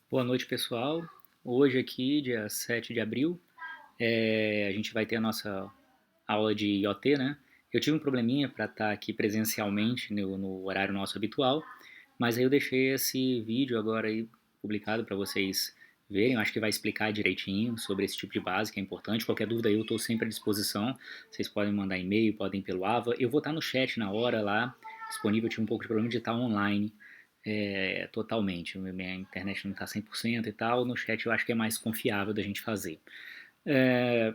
Boa noite, pessoal. Hoje aqui, dia 7 de abril, a gente vai ter a nossa aula de IoT, né? Eu tive um probleminha para estar aqui presencialmente no horário nosso habitual, mas aí eu deixei esse vídeo agora aí publicado para vocês verem. Eu acho que vai explicar direitinho sobre esse tipo de base que é importante. Qualquer dúvida aí eu estou sempre à disposição. Vocês podem mandar e-mail, podem pelo AVA. Eu vou estar no chat na hora lá, disponível. Eu tive um pouco de problema de estar online totalmente. Minha internet não está 100% e tal. No chat eu acho que é mais confiável da gente fazer. É,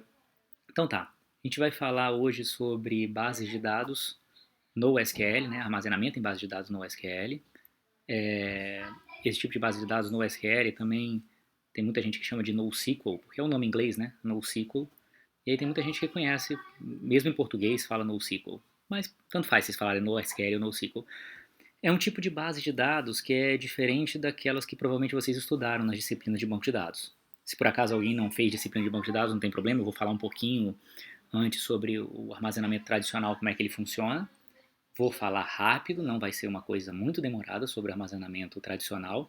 então tá, a gente vai falar hoje sobre bases de dados no SQL, né, armazenamento em bases de dados no SQL. Esse tipo de base de dados no SQL também tem muita gente que chama de NoSQL, porque é um nome em inglês, né, NoSQL. E aí tem muita gente que conhece, mesmo em português, fala NoSQL. Mas tanto faz vocês falarem NoSQL ou NoSQL. É um tipo de base de dados que é diferente daquelas que provavelmente vocês estudaram nas disciplinas de banco de dados. Se por acaso alguém não fez disciplina de banco de dados, não tem problema, eu vou falar um pouquinho antes sobre o armazenamento tradicional, como é que ele funciona. Vou falar rápido, não vai ser uma coisa muito demorada sobre armazenamento tradicional.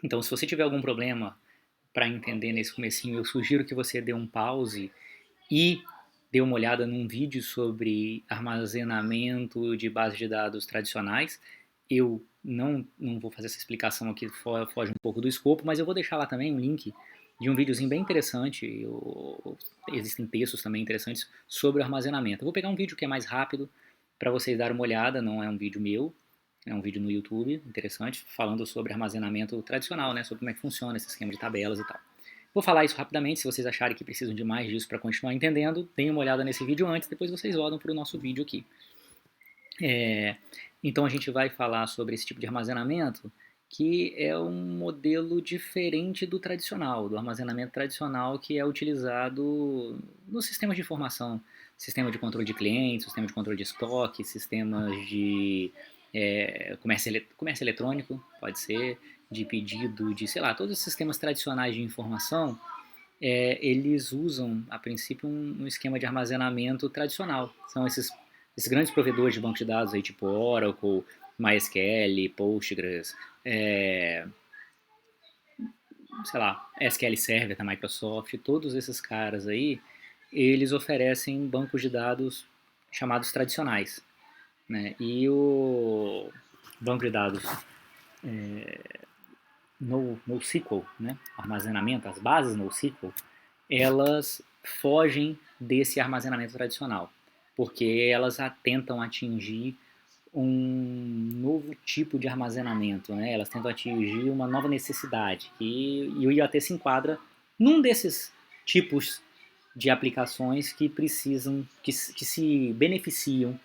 Então, se você tiver algum problema para entender nesse comecinho, eu sugiro que você dê um pause e dê uma olhada num vídeo sobre armazenamento de bases de dados tradicionais. Eu não vou fazer essa explicação aqui, foge um pouco do escopo, mas eu vou deixar lá também um link de um videozinho bem interessante. Existem textos também interessantes sobre o armazenamento. Eu vou pegar um vídeo que é mais rápido para vocês darem uma olhada, não é um vídeo meu, é um vídeo no YouTube interessante, falando sobre armazenamento tradicional, né, sobre como é que funciona esse esquema de tabelas e tal. Vou falar isso rapidamente, se vocês acharem que precisam de mais disso para continuar entendendo, deem uma olhada nesse vídeo antes, depois vocês voltam para o nosso vídeo aqui. Então a gente vai falar sobre esse tipo de armazenamento, que é um modelo diferente do tradicional, do armazenamento tradicional que é utilizado nos sistemas de informação, sistema de controle de clientes, sistema de controle de estoque, sistemas de comércio eletrônico, pode ser, de pedido, de, sei lá, todos os sistemas tradicionais de informação, eles usam, a princípio, um esquema de armazenamento tradicional. São esses grandes provedores de banco de dados, aí, tipo Oracle, MySQL, Postgres, sei lá, SQL Server da Microsoft, todos esses caras aí, eles oferecem bancos de dados chamados tradicionais. Né? E o banco de dados NoSQL, né? Armazenamento, as bases NoSQL, elas fogem desse armazenamento tradicional, porque elas tentam atingir um novo tipo de armazenamento, né? Elas tentam atingir uma nova necessidade, e o IoT se enquadra num desses tipos de aplicações que precisam, que se beneficiam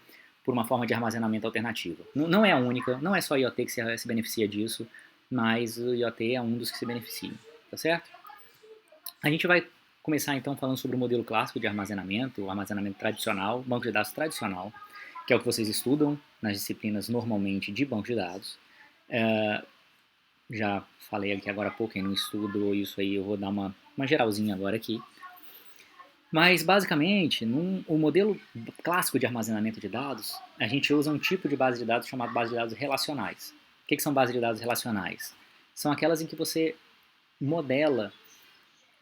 por uma forma de armazenamento alternativa. Não é a única, não é só a IoT que se beneficia disso, mas o IoT é um dos que se beneficiam, tá certo? A gente vai começar então falando sobre o modelo clássico de armazenamento, o armazenamento tradicional, banco de dados tradicional, que é o que vocês estudam nas disciplinas normalmente de banco de dados. Já falei aqui agora há pouco, quem não estudou isso aí, eu vou dar uma geralzinha agora aqui. Mas, basicamente, o modelo clássico de armazenamento de dados, a gente usa um tipo de base de dados chamado base de dados relacionais. O que são bases de dados relacionais? São aquelas em que você modela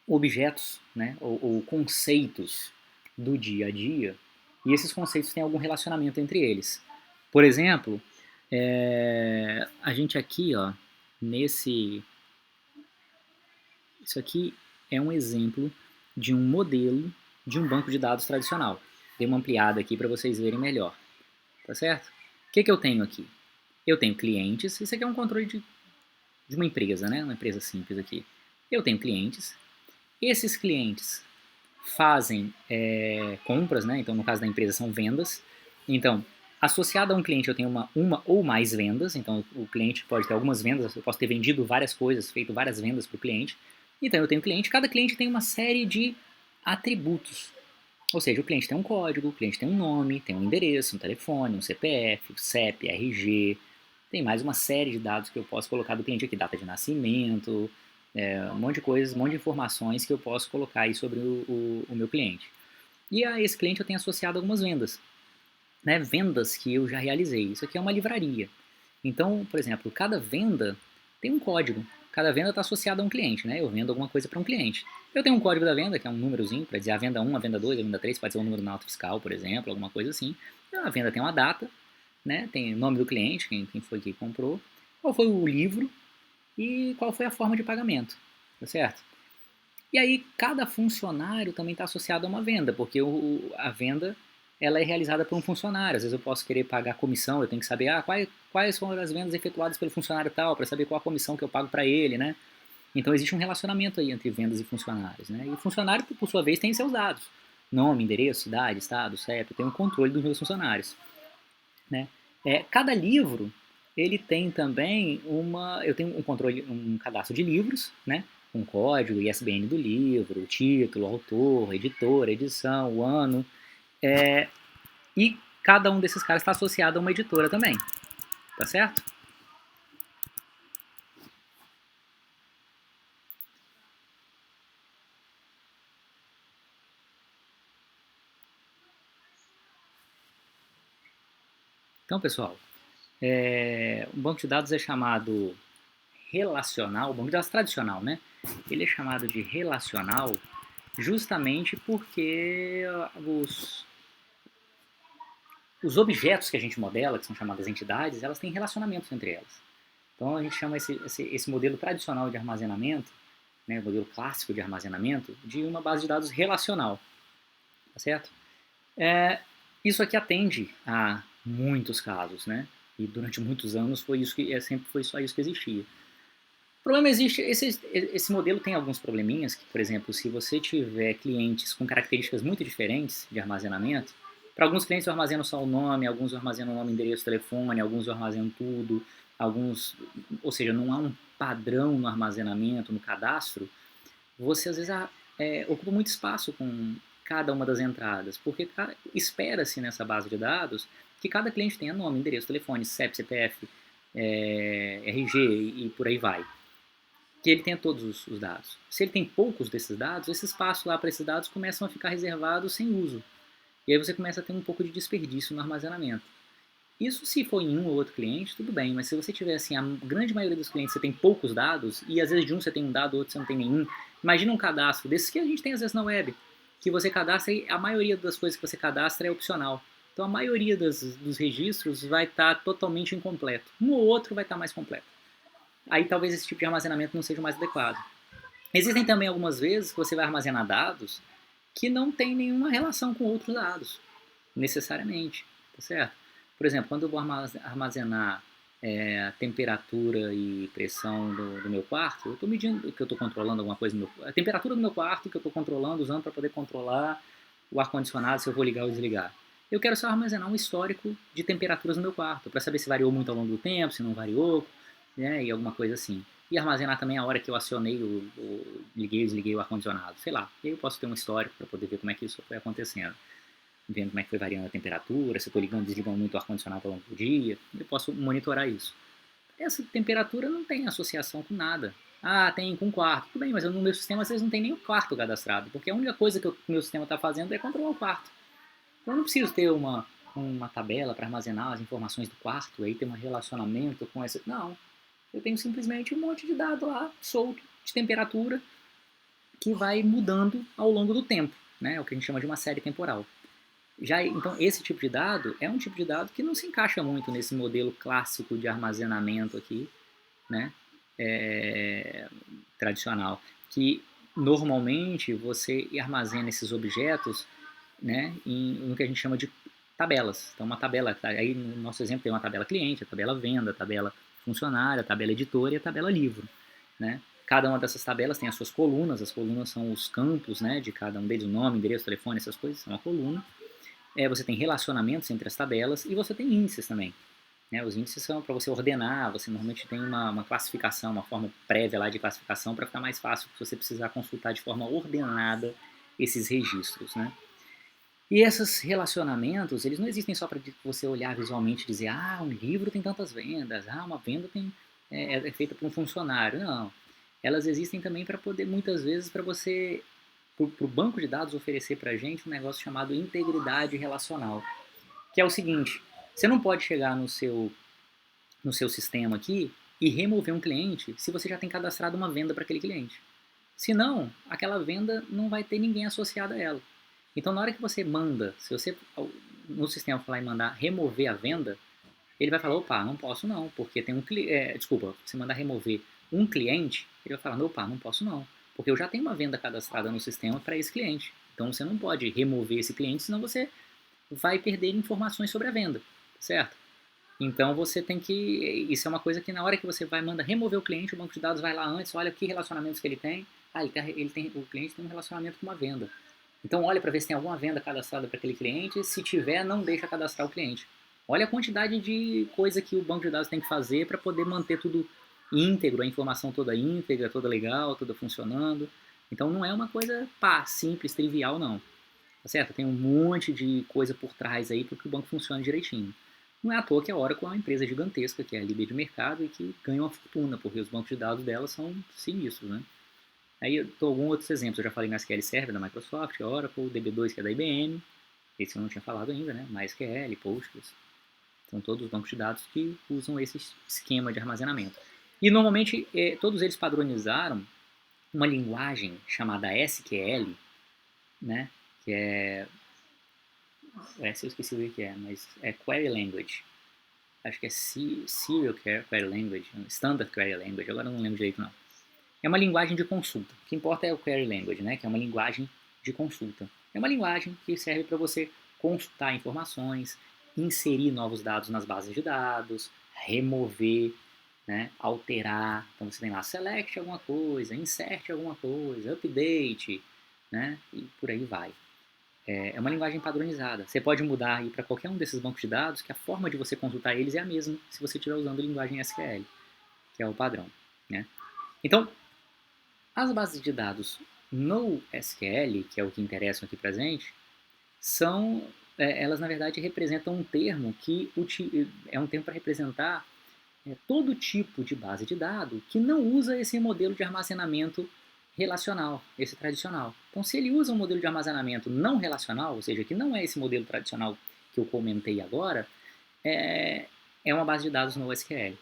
objetos, né, ou conceitos do dia a dia, e esses conceitos têm algum relacionamento entre eles. Por exemplo, a gente aqui, ó, nesse... Isso aqui é um exemplo de um modelo de um banco de dados tradicional. Dei uma ampliada aqui para vocês verem melhor. Tá certo? O que eu tenho aqui? Eu tenho clientes, isso aqui é um controle de uma empresa, né? Uma empresa simples aqui. Eu tenho clientes, esses clientes fazem compras, né? Então, no caso da empresa, são vendas. Então, associado a um cliente, eu tenho uma ou mais vendas. Então, o cliente pode ter algumas vendas. Eu posso ter vendido várias coisas, feito várias vendas para o cliente. Então, eu tenho cliente. Cada cliente tem uma série de atributos. Ou seja, o cliente tem um código, o cliente tem um nome, tem um endereço, um telefone, um CPF, CEP, RG. Tem mais uma série de dados que eu posso colocar do cliente aqui, data de nascimento, um monte de coisas, um monte de informações que eu posso colocar aí sobre o meu cliente. E a esse cliente eu tenho associado algumas vendas, né? Vendas que eu já realizei. Isso aqui é uma livraria. Então, por exemplo, cada venda tem um código. Cada venda está associada a um cliente, né? Eu vendo alguma coisa para um cliente. Eu tenho um código da venda, que é um númerozinho, para dizer a venda 1, a venda 2, a venda 3, pode ser um número na nota fiscal, por exemplo, alguma coisa assim. A venda tem uma data, né? Tem o nome do cliente, quem foi que comprou, qual foi o livro e qual foi a forma de pagamento, tá certo? E aí cada funcionário também está associado a uma venda, porque a venda ela é realizada por um funcionário. Às vezes eu posso querer pagar comissão, eu tenho que saber quais foram as vendas efetuadas pelo funcionário tal, para saber qual a comissão que eu pago para ele, né? Então existe um relacionamento aí entre vendas e funcionários, né? E o funcionário, por sua vez, tem seus dados. Nome, endereço, cidade, estado, CEP, eu tenho um controle dos meus funcionários, né? Cada livro, ele tem também eu tenho um controle, um cadastro de livros, né? Um código, ISBN do livro, o título, o autor, editora, edição, o ano, e cada um desses caras está associado a uma editora também, tá certo? Então, pessoal, um banco de dados é chamado relacional, o banco de dados tradicional, né? Ele é chamado de relacional justamente porque os objetos que a gente modela, que são chamadas entidades, elas têm relacionamentos entre elas. Então a gente chama esse modelo tradicional de armazenamento, né, o modelo clássico de armazenamento, de uma base de dados relacional, tá certo? Isso aqui atende a muitos casos, né? E durante muitos anos foi isso que sempre foi só isso que existia. O problema existe, esse modelo tem alguns probleminhas, que, por exemplo, se você tiver clientes com características muito diferentes de armazenamento, para alguns clientes eu armazeno só o nome, alguns eu armazeno o nome, endereço, telefone, alguns eu armazeno tudo, alguns, ou seja, não há um padrão no armazenamento, no cadastro, você às vezes ocupa muito espaço com cada uma das entradas, porque espera-se nessa base de dados que cada cliente tenha nome, endereço, telefone, CEP, CPF, RG e por aí vai, que ele tenha todos os dados. Se ele tem poucos desses dados, esse espaço lá para esses dados começam a ficar reservados sem uso. E aí você começa a ter um pouco de desperdício no armazenamento. Isso se for em um ou outro cliente, tudo bem, mas se você tiver assim, a grande maioria dos clientes você tem poucos dados, e às vezes de um você tem um dado, outro você não tem nenhum, imagina um cadastro desses que a gente tem às vezes na web, que você cadastra e a maioria das coisas que você cadastra é opcional. Então a maioria dos registros vai estar totalmente incompleto. Um ou outro vai estar mais completo. Aí talvez esse tipo de armazenamento não seja o mais adequado. Existem também algumas vezes que você vai armazenar dados que não tem nenhuma relação com outros dados, necessariamente, tá certo? Por exemplo, quando eu vou armazenar a temperatura e pressão do meu quarto, eu estou medindo que eu estou controlando alguma coisa, a temperatura do meu quarto que eu estou controlando, usando para poder controlar o ar-condicionado, se eu vou ligar ou desligar. Eu quero só armazenar um histórico de temperaturas no meu quarto, para saber se variou muito ao longo do tempo, se não variou, né, e alguma coisa assim. E armazenar também a hora que eu acionei, liguei e desliguei o ar-condicionado, sei lá. E aí eu posso ter um histórico para poder ver como é que isso foi acontecendo. Vendo como é que foi variando a temperatura, se eu estou ligando e desligando muito o ar-condicionado ao longo do dia. Eu posso monitorar isso. Essa temperatura não tem associação com nada. Ah, tem com quarto. Tudo bem, mas no meu sistema vocês não tem nem o quarto cadastrado, porque a única coisa que o meu sistema está fazendo é controlar o quarto. Então eu não preciso ter uma tabela para armazenar as informações do quarto, aí ter um relacionamento com essa. Não. Eu tenho simplesmente um monte de dado lá, solto, de temperatura, que vai mudando ao longo do tempo, né? É o que a gente chama de uma série temporal. Então, esse tipo de dado é um tipo de dado que não se encaixa muito nesse modelo clássico de armazenamento aqui, né? Tradicional, que normalmente você armazena esses objetos, né, no que a gente chama de tabelas. Então, uma tabela, aí no nosso exemplo tem uma tabela cliente, a tabela venda, a tabela funcionária, a tabela editora e a tabela livro, né? Cada uma dessas tabelas tem as suas colunas, as colunas são os campos, né, de cada um deles, o nome, endereço, telefone, essas coisas, são uma coluna. Você tem relacionamentos entre as tabelas e você tem índices também. Né? Os índices são para você ordenar, você normalmente tem uma classificação, uma forma prévia lá de classificação para ficar mais fácil se você precisar consultar de forma ordenada esses registros. Né? E esses relacionamentos, eles não existem só para você olhar visualmente e dizer, ah, um livro tem tantas vendas, ah, uma venda é feita por um funcionário. Não. Elas existem também para poder, muitas vezes, para você, para o banco de dados oferecer para a gente um negócio chamado integridade relacional. Que é o seguinte, você não pode chegar no seu sistema aqui e remover um cliente se você já tem cadastrado uma venda para aquele cliente. Senão, aquela venda não vai ter ninguém associado a ela. Então, na hora que você manda, se você no sistema falar em mandar remover a venda, ele vai falar, opa, não posso não, porque tem um cliente, desculpa, você mandar remover um cliente, ele vai falar, opa, não posso não, porque eu já tenho uma venda cadastrada no sistema para esse cliente. Então, você não pode remover esse cliente, senão você vai perder informações sobre a venda, certo? Então você tem que. Isso é uma coisa que na hora que você vai manda remover o cliente, o banco de dados vai lá antes, olha que relacionamentos que ele tem. Ah, o cliente tem um relacionamento com uma venda. Então olha para ver se tem alguma venda cadastrada para aquele cliente. Se tiver, não deixa cadastrar o cliente. Olha a quantidade de coisa que o banco de dados tem que fazer para poder manter tudo íntegro, a informação toda íntegra, toda legal, toda funcionando. Então não é uma coisa simples, trivial, não. Tá certo? Tem um monte de coisa por trás aí para que o banco funcione direitinho. Não é à toa que a Oracle é uma empresa gigantesca, que é líder de mercado e que ganha uma fortuna, porque os bancos de dados dela são sinistros, né? Aí eu dou alguns outros exemplos. Eu já falei no SQL Server da Microsoft, Oracle, DB2 que é da IBM, esse eu não tinha falado ainda, né? MySQL, Postgres. São todos os bancos de dados que usam esse esquema de armazenamento. E normalmente todos eles padronizaram uma linguagem chamada SQL, né? Que é essa eu esqueci o que é, mas é Query Language. Acho que é Serial Query Language, Standard Query Language, agora eu não lembro direito não. É uma linguagem de consulta. O que importa é o Query Language, né, que é uma linguagem de consulta. É uma linguagem que serve para você consultar informações, inserir novos dados nas bases de dados, remover, né, alterar. Então você tem lá select alguma coisa, insert alguma coisa, update, né, e por aí vai. É uma linguagem padronizada. Você pode mudar aí para qualquer um desses bancos de dados, que a forma de você consultar eles é a mesma se você estiver usando linguagem SQL, que é o padrão. Né? Então, as bases de dados no SQL, que é o que interessa aqui para a gente, elas na verdade representam um termo que é um termo para representar todo tipo de base de dados que não usa esse modelo de armazenamento relacional, esse tradicional. Então, se ele usa um modelo de armazenamento não relacional, ou seja, que não é esse modelo tradicional que eu comentei agora, é, é uma base de dados no SQL.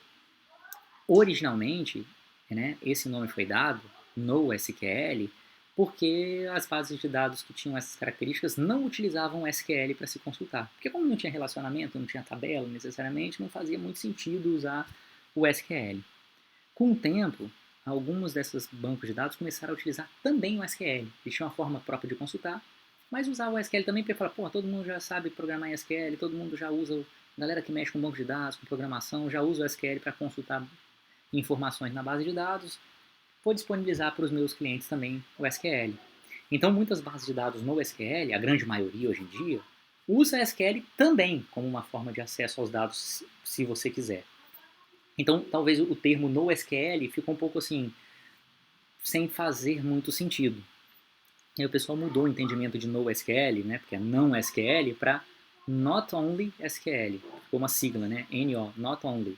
Originalmente, né, esse nome foi dado no SQL porque as bases de dados que tinham essas características não utilizavam o SQL para se consultar. Porque como não tinha relacionamento, não tinha tabela necessariamente, não fazia muito sentido usar o SQL. Com o tempo, alguns desses bancos de dados começaram a utilizar também o SQL. Eles tinham uma forma própria de consultar, mas usavam o SQL também para falar, pô, todo mundo já sabe programar em SQL, todo mundo já usa, a galera que mexe com banco de dados, com programação, já usa o SQL para consultar informações na base de dados, vou disponibilizar para os meus clientes também o SQL. Então, muitas bases de dados no SQL, a grande maioria hoje em dia, usa SQL também como uma forma de acesso aos dados, se você quiser. Então, talvez o termo NoSQL ficou um pouco assim, sem fazer muito sentido. E aí o pessoal mudou o entendimento de NoSQL, né, porque é não SQL, para Not Only SQL. Ficou uma sigla, né, NO, Not Only.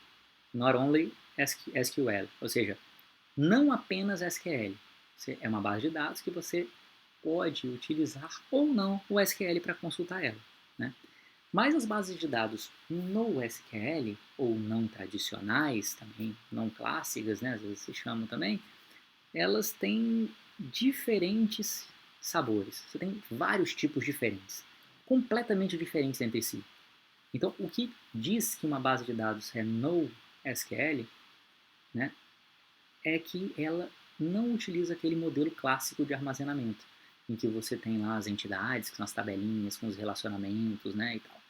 Not Only SQL. Ou seja, não apenas SQL. É uma base de dados que você pode utilizar ou não o SQL para consultar ela. Né? Mas as bases de dados no SQL, ou não tradicionais também, não clássicas, né, às vezes se chamam também, elas têm diferentes sabores. Você tem vários tipos diferentes, completamente diferentes entre si. Então, o que diz que uma base de dados é NoSQL, né, é que ela não utiliza aquele modelo clássico de armazenamento, em que você tem lá as entidades, que são as tabelinhas com os relacionamentos, né, e tal.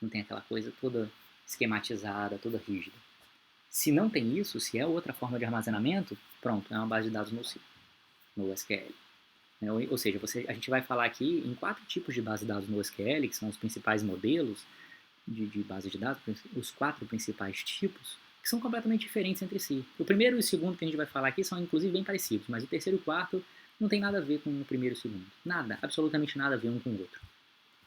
Não tem aquela coisa toda esquematizada, toda rígida. Se não tem isso, se é outra forma de armazenamento, pronto, é uma base de dados no SQL. Ou seja, a gente vai falar aqui em 4 tipos de base de dados no SQL, que são os principais modelos de base de dados, os 4 principais tipos, que são completamente diferentes entre si. O primeiro e o segundo que a gente vai falar aqui são inclusive bem parecidos, mas o terceiro e o quarto não tem nada a ver com o primeiro e o segundo. Nada, absolutamente nada a ver um com o outro.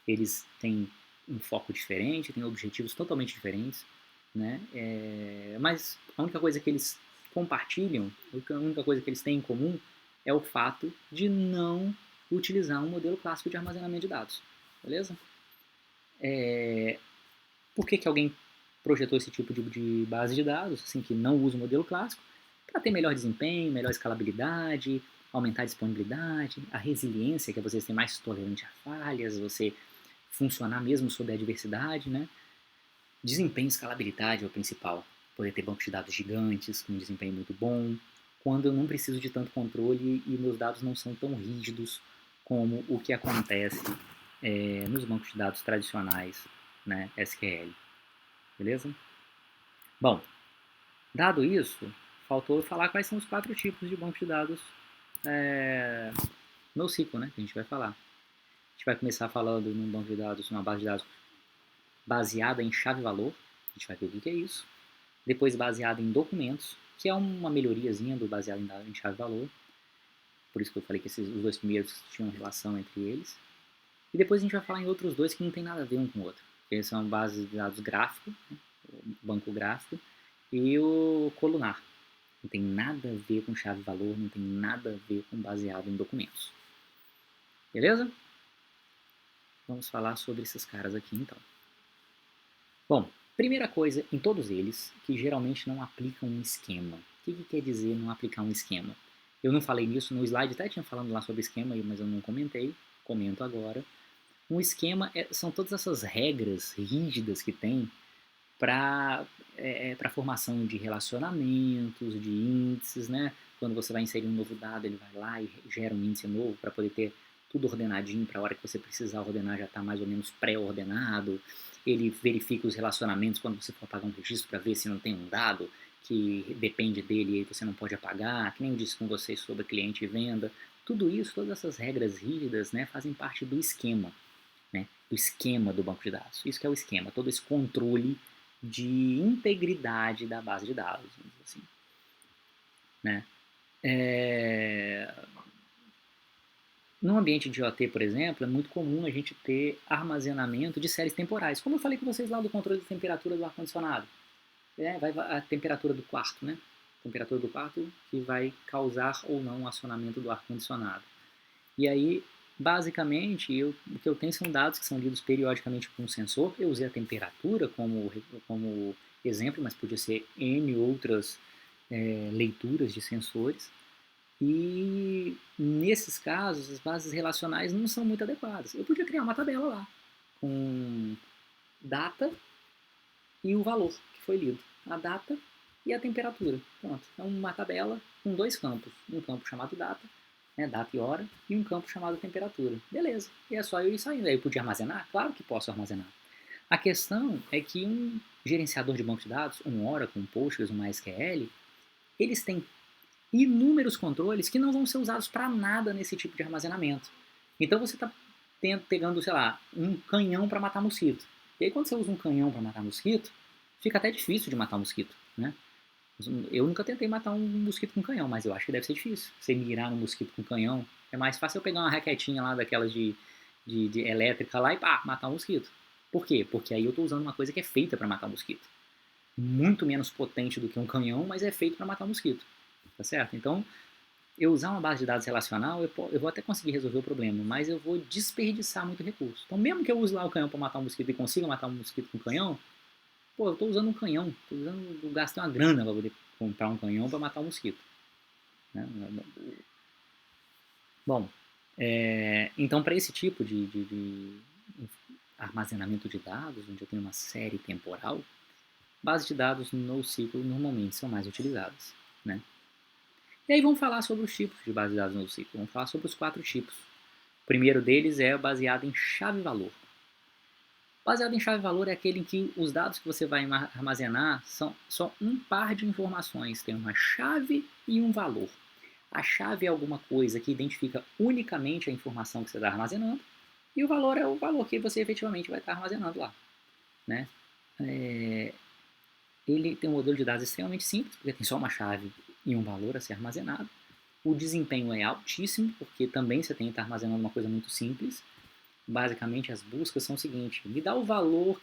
Eles têm um foco diferente, têm objetivos totalmente diferentes, né? Mas a única coisa que eles compartilham, a única coisa que eles têm em comum é o fato de não utilizar um modelo clássico de armazenamento de dados, beleza? Por que alguém projetou esse tipo de base de dados, assim, que não usa o modelo clássico, para ter melhor desempenho, melhor escalabilidade, aumentar a disponibilidade, a resiliência, que é você ser mais tolerante a falhas, você funcionar mesmo sob a adversidade, né? Desempenho e escalabilidade é o principal. Poder ter bancos de dados gigantes, com um desempenho muito bom, quando eu não preciso de tanto controle e meus dados não são tão rígidos como o que acontece nos bancos de dados tradicionais, né, SQL. Beleza? Bom, dado isso, faltou falar quais são os 4 tipos de bancos de dados NoSQL, né, que a gente vai falar. A gente vai começar falando num banco de dados, numa base de dados baseada em chave-valor, a gente vai ver o que é isso. Depois baseada em documentos, que é uma melhoriazinha do baseado em chave-valor. Por isso que eu falei que os dois primeiros tinham relação entre eles. E depois a gente vai falar em outros dois que não tem nada a ver um com o outro. Eles são bases de dados gráfico, né, o banco gráfico, e o colunar. Não tem nada a ver com chave-valor, não tem nada a ver com baseado em documentos. Beleza? Vamos falar sobre esses caras aqui então. Bom, primeira coisa, em todos eles, que geralmente não aplicam um esquema. O que quer dizer não aplicar um esquema? Eu não falei nisso no slide, até tinha falando lá sobre esquema, mas eu não comentei, comento agora. Um esquema são todas essas regras rígidas que tem para para formação de relacionamentos, de índices, né? Quando você vai inserir um novo dado, ele vai lá e gera um índice novo para poder ter tudo ordenadinho para a hora que você precisar ordenar já está mais ou menos pré-ordenado. Ele verifica os relacionamentos quando você for apagar um registro para ver se não tem um dado que depende dele e aí você não pode apagar, que nem eu disse com vocês sobre cliente e venda. Tudo isso, todas essas regras rígidas, né, fazem parte do esquema, né, do esquema do banco de dados. Isso que é o esquema, todo esse controle de integridade da base de dados, vamos dizer assim, né? No ambiente de IoT, por exemplo, é muito comum a gente ter armazenamento de séries temporais. Como eu falei com vocês lá do controle de temperatura do ar-condicionado. Vai a temperatura do quarto, né? Temperatura do quarto que vai causar ou não o acionamento do ar-condicionado. E aí, basicamente, o que eu tenho são dados que são lidos periodicamente por um sensor. Eu usei a temperatura como exemplo, mas podia ser N outras leituras de sensores. E nesses casos, as bases relacionais não são muito adequadas. Eu podia criar uma tabela lá, com data e o valor que foi lido. A data e a temperatura. Pronto. É uma tabela com 2 campos. Um campo chamado data, né, data e hora, e um campo chamado temperatura. Beleza. E é só eu ir saindo. Aí eu podia armazenar? Claro que posso armazenar. A questão é que um gerenciador de banco de dados, um Oracle, um Postgres, um MySQL, eles têm inúmeros controles que não vão ser usados para nada nesse tipo de armazenamento. Então você está pegando, sei lá, um canhão para matar mosquito. E aí quando você usa um canhão para matar mosquito, fica até difícil de matar mosquito, né? Eu nunca tentei matar um mosquito com canhão, mas eu acho que deve ser difícil. Você mirar no mosquito com canhão, é mais fácil eu pegar uma raquetinha lá daquelas de elétrica lá e pá, matar um mosquito. Por quê? Porque aí eu estou usando uma coisa que é feita para matar mosquito. Muito menos potente do que um canhão, mas é feito para matar mosquito. Tá certo? Então, eu usar uma base de dados relacional, eu vou até conseguir resolver o problema, mas eu vou desperdiçar muito recurso. Então, mesmo que eu use lá o canhão para matar um mosquito e consiga matar um mosquito com canhão, pô, eu estou usando um canhão, eu gastei uma grana para poder comprar um canhão para matar um mosquito. Né? Bom, então para esse tipo de armazenamento de dados, onde eu tenho uma série temporal, bases de dados NoSQL normalmente são mais utilizadas, né? E aí vamos falar sobre os tipos de base de dados NoSQL. Vamos falar sobre os 4 tipos. O primeiro deles é baseado em chave-valor. Baseado em chave-valor é aquele em que os dados que você vai armazenar são só um par de informações. Tem uma chave e um valor. A chave é alguma coisa que identifica unicamente a informação que você está armazenando. E o valor é o valor que você efetivamente vai estar armazenando lá, né? Ele tem um modelo de dados extremamente simples, porque tem só uma chave e um valor a ser armazenado. O desempenho é altíssimo, porque também você tem que estar armazenando uma coisa muito simples. Basicamente, as buscas são o seguinte: me dá o valor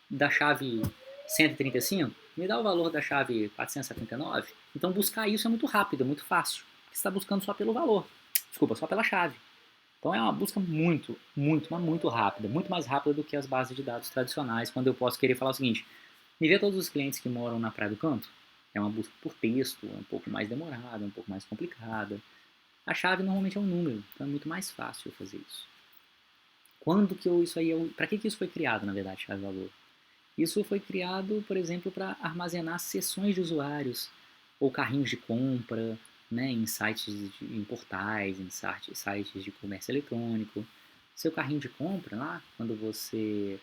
da chave 135, me dá o valor da chave 479. Então, buscar isso é muito rápido, é muito fácil, porque você está buscando só pelo valor. Desculpa, só pela chave. Então, é uma busca muito rápida, muito mais rápida do que as bases de dados tradicionais, quando eu posso querer falar o seguinte: Me vê todos os clientes que moram na Praia do Canto? É uma busca por texto, é um pouco mais demorada, um pouco mais complicada. A chave normalmente é um número, então é muito mais fácil fazer isso. Quando que isso aí, para que isso foi criado, na verdade, chave-valor? Isso foi criado, por exemplo, para armazenar sessões de usuários ou carrinhos de compra, né, em em portais, em sites de comércio eletrônico. Seu carrinho de compra lá, quando você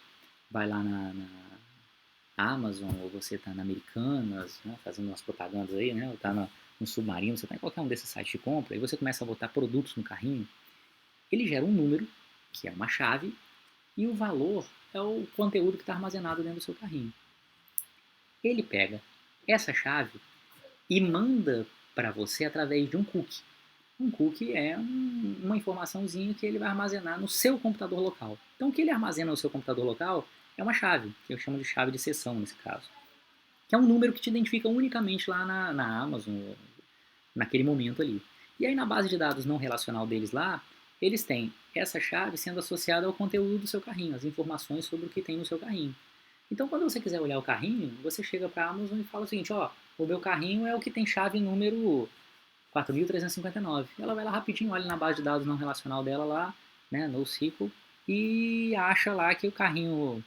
vai lá na Amazon ou você está na Americanas, né, fazendo umas propagandas aí, né, ou está no Submarino, você está em qualquer um desses sites de compra e você começa a botar produtos no carrinho, ele gera um número, que é uma chave, e o valor é o conteúdo que está armazenado dentro do seu carrinho. Ele pega essa chave e manda para você através de um cookie. Um cookie é uma informaçãozinha que ele vai armazenar no seu computador local. Então, o que ele armazena no seu computador local é uma chave, que eu chamo de chave de sessão nesse caso, que é um número que te identifica unicamente lá na Amazon, naquele momento ali. E aí, na base de dados não relacional deles lá, eles têm essa chave sendo associada ao conteúdo do seu carrinho, as informações sobre o que tem no seu carrinho. Então, quando você quiser olhar o carrinho, você chega para a Amazon e fala o seguinte, ó, o meu carrinho é o que tem chave número 4.359. Ela vai lá rapidinho, olha na base de dados não relacional dela lá, né, NoSQL, e acha lá que o carrinho,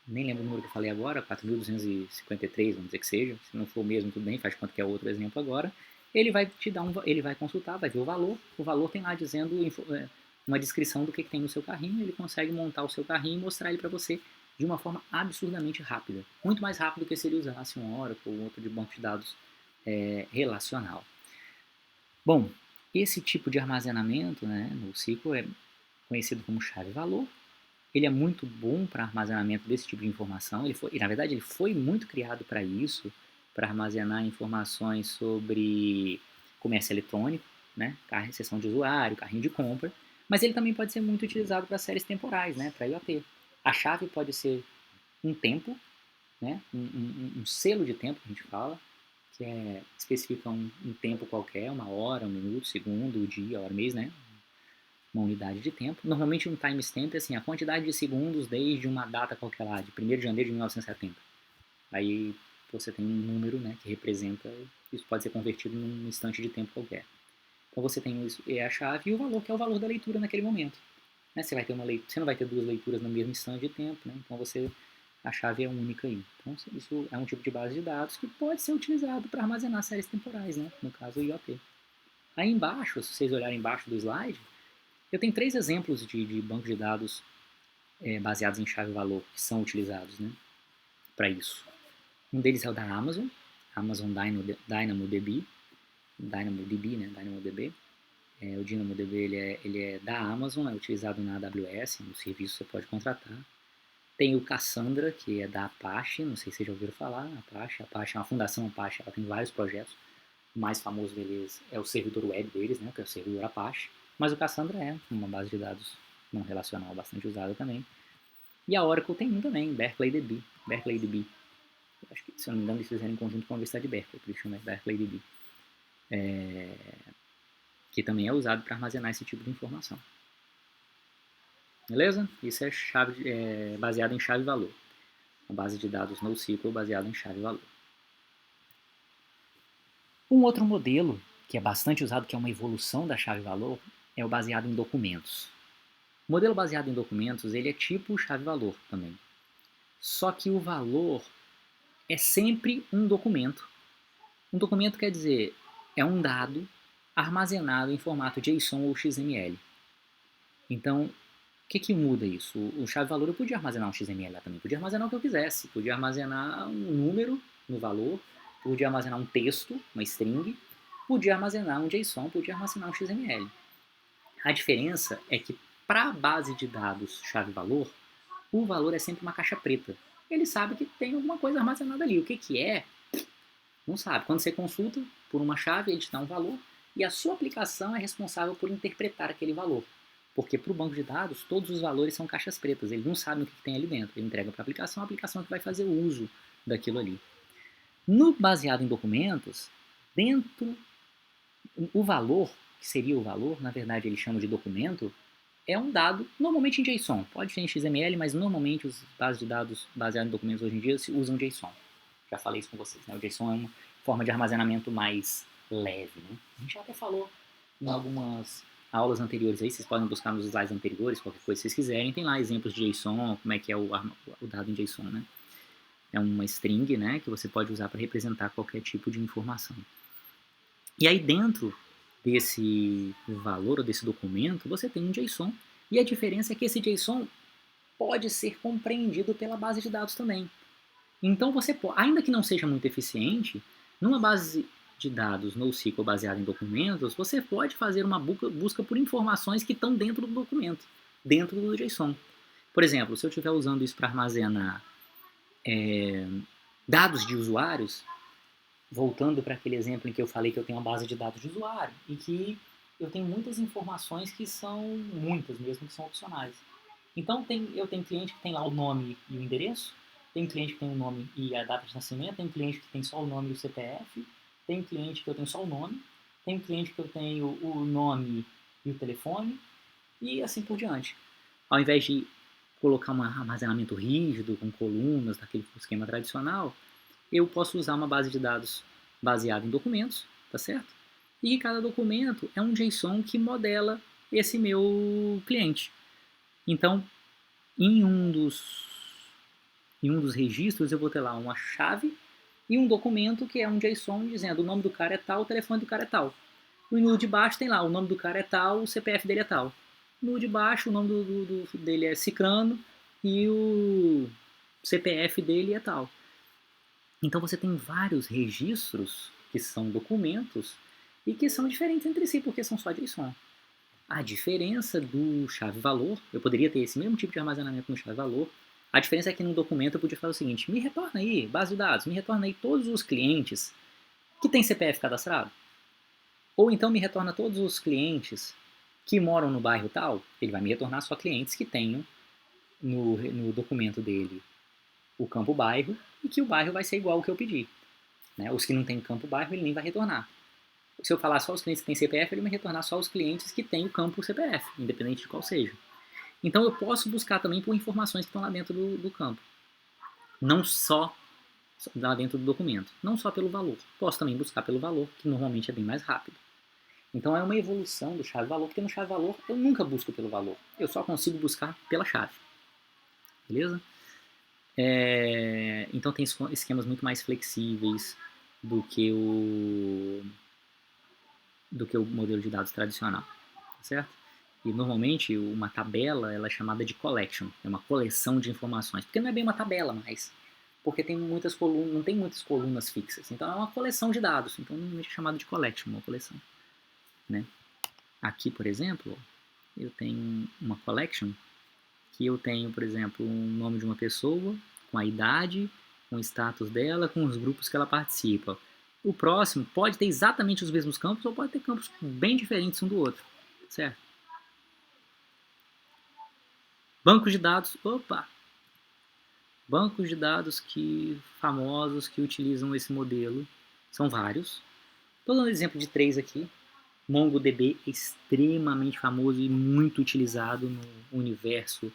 nem lembro o número que eu falei agora, 4.253, vamos dizer que seja, se não for o mesmo, tudo bem, faz conta que é outro exemplo agora, ele vai te dar ele vai consultar, vai ver o valor tem lá dizendo uma descrição do que tem no seu carrinho, ele consegue montar o seu carrinho e mostrar ele para você de uma forma absurdamente rápida, muito mais rápido que se ele usasse um Oracle ou outro de banco de dados relacional. Bom, esse tipo de armazenamento, né, no SQL é conhecido como chave-valor. Ele é muito bom para armazenamento desse tipo de informação. E na verdade, ele foi muito criado para isso, para armazenar informações sobre comércio eletrônico, né, sessão de usuário, carrinho de compra. Mas ele também pode ser muito utilizado para séries temporais, né, para IoT. A chave pode ser um tempo, né, um selo de tempo que a gente fala, que especifica um tempo qualquer, uma hora, um minuto, segundo, dia, hora, mês, né? Uma unidade de tempo. Normalmente um timestamp é assim, a quantidade de segundos desde uma data qualquer lá, de 1º de janeiro de 1970. Aí você tem um número, né, que representa, isso pode ser convertido num instante de tempo qualquer. Então você tem isso, é a chave e o valor, que é o valor da leitura naquele momento. Né? Você não vai ter duas leituras no mesmo instante de tempo, né? Então a chave é única aí. Então isso é um tipo de base de dados que pode ser utilizado para armazenar séries temporais, né? No caso o IoT. Aí embaixo, se vocês olharem embaixo do slide, eu tenho 3 exemplos de bancos de dados baseados em chave-valor que são utilizados, né, para isso. Um deles é o da Amazon, Amazon DynamoDB, né, DynamoDB. O DynamoDB ele é da Amazon, é utilizado na AWS, no serviço você pode contratar. Tem o Cassandra, que é da Apache, não sei se vocês já ouviram falar, Apache é uma fundação Apache, ela tem vários projetos. O mais famoso deles é o servidor web deles, né, que é o servidor Apache. Mas o Cassandra é uma base de dados não relacional bastante usada também. E a Oracle tem um também, BerkeleyDB. BerkeleyDB. Acho que, se eu não me engano, eles fizeram em conjunto com a Universidade de Berkeley, por isso chama BerkeleyDB. Que também é usado para armazenar esse tipo de informação. Beleza? Isso é baseado em chave-valor. A base de dados NoSQL baseada em chave-valor. Um outro modelo que é bastante usado, que é uma evolução da chave-valor, é o baseado em documentos. O modelo baseado em documentos, ele é tipo chave-valor também. Só que o valor é sempre um documento. Um documento quer dizer, é um dado armazenado em formato JSON ou XML. Então, o que muda isso? O chave-valor eu podia armazenar um XML lá também, podia armazenar o que eu quisesse, podia armazenar um número no valor, podia armazenar um texto, uma string, podia armazenar um JSON, podia armazenar um XML. A diferença é que para a base de dados chave-valor, o valor é sempre uma caixa preta. Ele sabe que tem alguma coisa armazenada ali. O que é? Não sabe. Quando você consulta por uma chave, ele te dá um valor e a sua aplicação é responsável por interpretar aquele valor. Porque para o banco de dados, todos os valores são caixas pretas. Ele não sabe o que tem ali dentro. Ele entrega para a aplicação que vai fazer o uso daquilo ali. No baseado em documentos, dentro o valor, que seria o valor, na verdade ele chama de documento, é um dado, normalmente em JSON. Pode ser em XML, mas normalmente os bases de dados baseados em documentos hoje em dia se usam JSON. Já falei isso com vocês, né? O JSON é uma forma de armazenamento mais leve, né? A gente já até falou em algumas aulas anteriores aí, vocês podem buscar nos slides anteriores, qualquer coisa que vocês quiserem, tem lá exemplos de JSON, como é que é o dado em JSON, né? É uma string, né, que você pode usar para representar qualquer tipo de informação. E aí dentro desse valor ou desse documento, você tem um JSON, e a diferença é que esse JSON pode ser compreendido pela base de dados também. Então você pode, ainda que não seja muito eficiente, numa base de dados NoSQL baseada em documentos, você pode fazer uma busca por informações que estão dentro do documento, dentro do JSON. Por exemplo, se eu estiver usando isso para armazenar dados de usuários, voltando para aquele exemplo em que eu falei que eu tenho uma base de dados de usuário, e que eu tenho muitas informações que são, muitas mesmo, que são opcionais. Então eu tenho cliente que tem lá o nome e o endereço, tem cliente que tem o nome e a data de nascimento, tem cliente que tem só o nome e o CPF, tem cliente que eu tenho só o nome, tem cliente que eu tenho o nome e o telefone, e assim por diante. Ao invés de colocar um armazenamento rígido, com colunas, daquele esquema tradicional, eu posso usar uma base de dados baseada em documentos, tá certo? E cada documento é um JSON que modela esse meu cliente. Então, em um dos registros eu vou ter lá uma chave e um documento que é um JSON dizendo o nome do cara é tal, o telefone do cara é tal. No de baixo tem lá, o nome do cara é tal, o CPF dele é tal. No de baixo o nome dele é Cicrano e o CPF dele é tal. Então você tem vários registros que são documentos e que são diferentes entre si, porque são só JSON. A diferença do chave-valor, eu poderia ter esse mesmo tipo de armazenamento no chave-valor, a diferença é que no documento eu podia fazer o seguinte, me retorna aí, base de dados, me retorna aí todos os clientes que têm CPF cadastrado. Ou então me retorna todos os clientes que moram no bairro tal, ele vai me retornar só clientes que tenham no documento dele o campo bairro e que o bairro vai ser igual ao que eu pedi. Né? Os que não têm campo bairro ele nem vai retornar. Se eu falar só os clientes que têm CPF, ele vai retornar só os clientes que têm o campo CPF, independente de qual seja. Então eu posso buscar também por informações que estão lá dentro do campo. Não só lá dentro do documento. Não só pelo valor. Posso também buscar pelo valor, que normalmente é bem mais rápido. Então é uma evolução do chave-valor, porque no chave-valor eu nunca busco pelo valor. Eu só consigo buscar pela chave. Beleza? Então tem esquemas muito mais flexíveis do que o modelo de dados tradicional, certo? E normalmente uma tabela ela é chamada de collection, é uma coleção de informações, porque não é bem uma tabela mais, porque tem muitas colunas, não tem muitas colunas fixas, então é uma coleção de dados, então normalmente é chamado de collection, uma coleção, né? Aqui, por exemplo, eu tenho uma collection que eu tenho, por exemplo, um nome de uma pessoa, com a idade, com o status dela, com os grupos que ela participa. O próximo pode ter exatamente os mesmos campos ou pode ter campos bem diferentes um do outro, certo? Bancos de dados, bancos de dados famosos que utilizam esse modelo, são vários. Estou dando exemplo de 3 aqui. MongoDB é extremamente famoso e muito utilizado no universo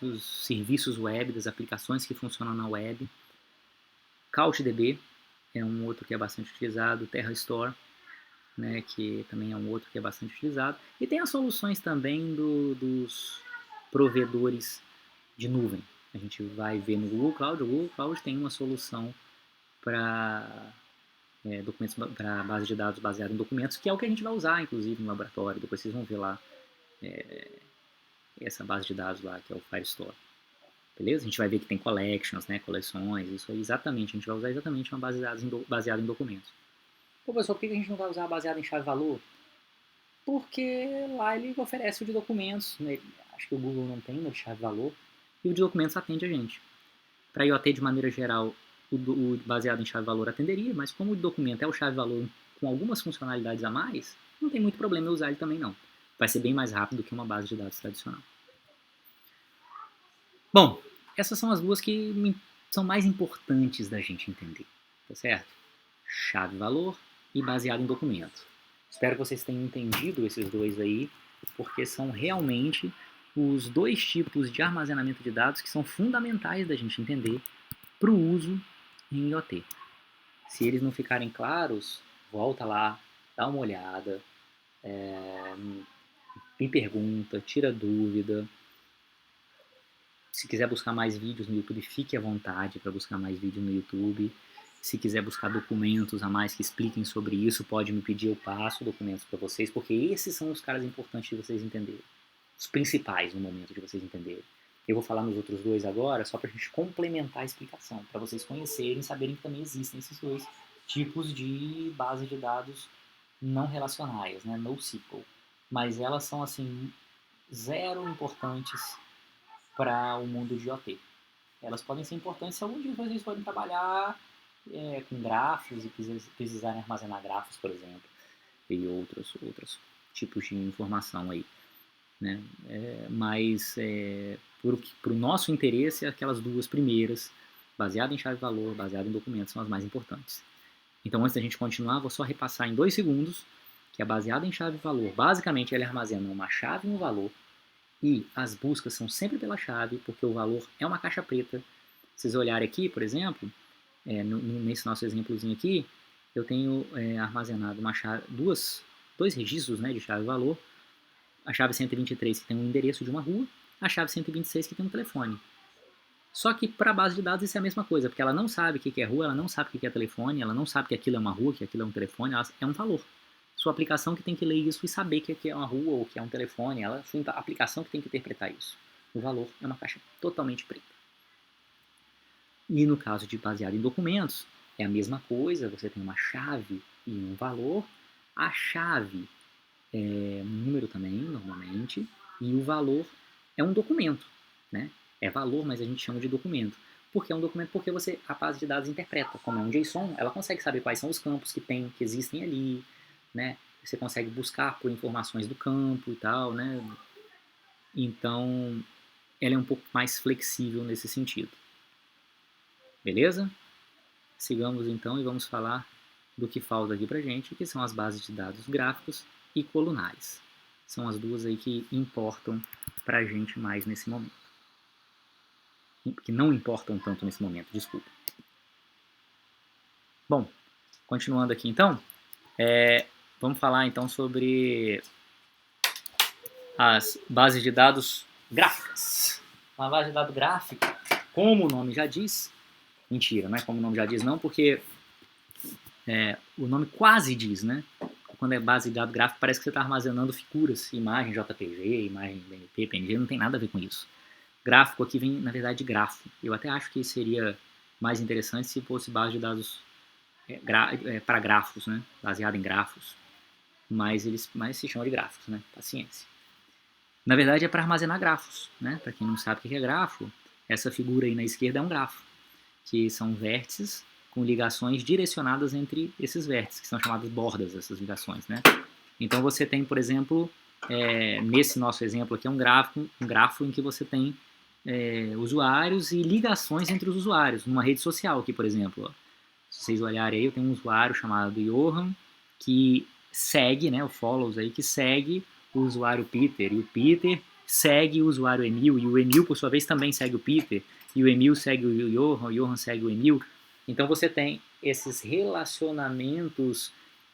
dos serviços web, das aplicações que funcionam na web. CouchDB é um outro que é bastante utilizado, TerraStore, né, que também é um outro que é bastante utilizado. E tem as soluções também dos provedores de nuvem. A gente vai ver no Google Cloud. O Google Cloud tem uma solução para documentos, para base de dados baseada em documentos, que é o que a gente vai usar, inclusive, no laboratório. Depois vocês vão ver lá essa base de dados lá, que é o Firestore. Beleza? A gente vai ver que tem collections, né, coleções, isso aí exatamente. A gente vai usar exatamente uma base de dados baseada em documentos. Pô, pessoal, por que a gente não vai usar baseada em chave-valor? Porque lá ele oferece o de documentos, né? Acho que o Google não tem o de chave-valor, e o de documentos atende a gente. Para IoT, de maneira geral, o baseado em chave-valor atenderia, mas como o documento é o chave-valor com algumas funcionalidades a mais, não tem muito problema eu usar ele também não. Vai ser bem mais rápido do que uma base de dados tradicional. Bom, essas são as duas que são mais importantes da gente entender, tá certo? Chave-valor e baseado em documento. Espero que vocês tenham entendido esses dois aí porque são realmente os dois tipos de armazenamento de dados que são fundamentais da gente entender para o uso em IoT. Se eles não ficarem claros, volta lá, dá uma olhada, me pergunta, tira dúvida. Se quiser buscar mais vídeos no YouTube, fique à vontade para buscar mais vídeos no YouTube. Se quiser buscar documentos a mais que expliquem sobre isso, pode me pedir, eu passo documentos para vocês, porque esses são os caras importantes de vocês entenderem. Os principais no momento de vocês entenderem. Eu vou falar nos outros dois agora, só para a gente complementar a explicação, para vocês conhecerem e saberem que também existem esses dois tipos de base de dados não relacionais, né, NoSQL. Mas elas são, assim, zero importantes para o mundo de IoT. Elas podem ser importantes se algum dia vocês forem trabalhar com grafos e precisarem armazenar grafos, por exemplo, e outros tipos de informação aí. Né? Mas para o nosso interesse, aquelas duas primeiras, baseado em chave-valor, baseado em documentos, são as mais importantes. Então, antes da gente continuar, vou só repassar em 2 segundos, que é baseado em chave-valor. Basicamente, ele armazena uma chave e um valor, e as buscas são sempre pela chave, porque o valor é uma caixa preta. Se vocês olharem aqui, por exemplo, nesse nosso exemplozinho aqui, eu tenho armazenado uma chave, dois registros, né, de chave-valor. A chave 123 que tem um endereço de uma rua, a chave 126 que tem um telefone. Só que para a base de dados isso é a mesma coisa, porque ela não sabe o que é rua, ela não sabe o que é telefone, ela não sabe que aquilo é uma rua, que aquilo é um telefone, é um valor. Sua aplicação que tem que ler isso e saber que é uma rua ou que é um telefone, sua aplicação que tem que interpretar isso. O valor é uma caixa totalmente preta. E no caso de baseado em documentos, é a mesma coisa, você tem uma chave e um valor. A chave é um número também, normalmente, e o valor é um documento, né? É valor, mas a gente chama de documento. Por que é um documento? Porque a base de dados interpreta. Como é um JSON, ela consegue saber quais são os campos que existem ali, né? Você consegue buscar por informações do campo e tal, né? Então, ela é um pouco mais flexível nesse sentido. Beleza? Sigamos então e vamos falar do que falta aqui pra gente, que são as bases de dados gráficos e colunares. São as duas aí que importam pra gente mais nesse momento. Que não importam tanto nesse momento, desculpa. Bom, continuando aqui então, vamos falar então sobre as bases de dados gráficas. Uma base de dados gráfica, como o nome já diz, mentira, não é como o nome já diz não, porque o nome quase diz, né? Quando é base de dados gráfico, parece que você está armazenando figuras, imagem JPG, imagem BNP, PNG, não tem nada a ver com isso. Gráfico aqui vem, na verdade, de grafo. Eu até acho que seria mais interessante se fosse base de dados para grafos, né? Baseado em grafos. Mas se chama de gráficos, né? Paciência. Na verdade, é para armazenar grafos, né? Para quem não sabe o que é grafo, essa figura aí na esquerda é um grafo, que são vértices com ligações direcionadas entre esses vértices, que são chamadas bordas, essas ligações, né? Então você tem, por exemplo, nesse nosso exemplo aqui, um grafo em que você tem usuários e ligações entre os usuários, numa rede social aqui, por exemplo. Ó. Se vocês olharem aí, eu tenho um usuário chamado Johan, que segue, né, o follows aí, que segue o usuário Peter, e o Peter segue o usuário Emil, e o Emil, por sua vez, também segue o Peter, e o Emil segue o Johan segue o Emil. Então você tem esses relacionamentos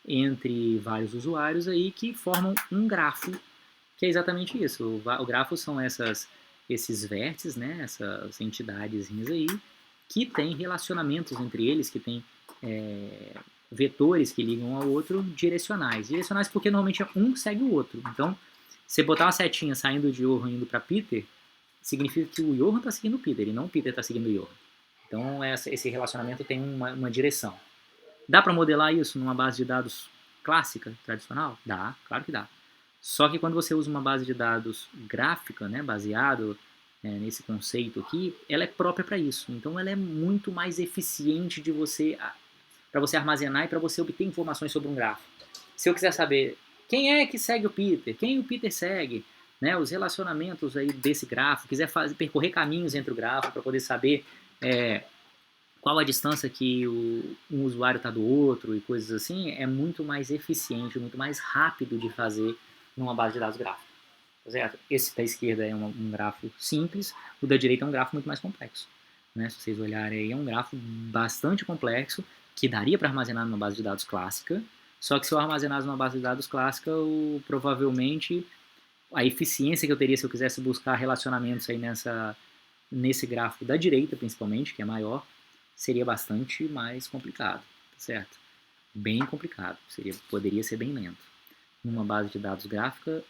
entre vários usuários aí que formam um grafo, que é exatamente isso. O grafo são esses vértices, né, essas entidadezinhas aí, que têm relacionamentos entre eles, que têm vetores que ligam ao outro direcionais. Direcionais porque normalmente um segue o outro. Então, se botar uma setinha saindo de Johan indo para Peter, significa que o Johan está seguindo o Peter e não o Peter está seguindo o Johan. Então, esse relacionamento tem uma direção. Dá para modelar isso numa base de dados clássica, tradicional? Dá, claro que dá. Só que quando você usa uma base de dados gráfica, né, baseado nesse conceito aqui, ela é própria para isso. Então, ela é muito mais eficiente para você armazenar e para você obter informações sobre um grafo. Se eu quiser saber quem é que segue o Peter, quem o Peter segue, né, os relacionamentos aí desse grafo, quiser percorrer caminhos entre o grafo para poder saber qual a distância que um usuário está do outro e coisas assim, é muito mais eficiente, muito mais rápido de fazer numa base de dados gráfica. tá certo? Esse da esquerda é um grafo simples, o da direita é um grafo muito mais complexo. Né? Se vocês olharem aí, é um grafo bastante complexo, que daria para armazenar numa base de dados clássica, só que se eu armazenasse numa base de dados clássica, provavelmente a eficiência que eu teria se eu quisesse buscar relacionamentos aí nesse gráfico da direita, principalmente, que é maior, seria bastante mais complicado, tá certo? Bem complicado, poderia ser bem lento. Numa base de dados gráfica,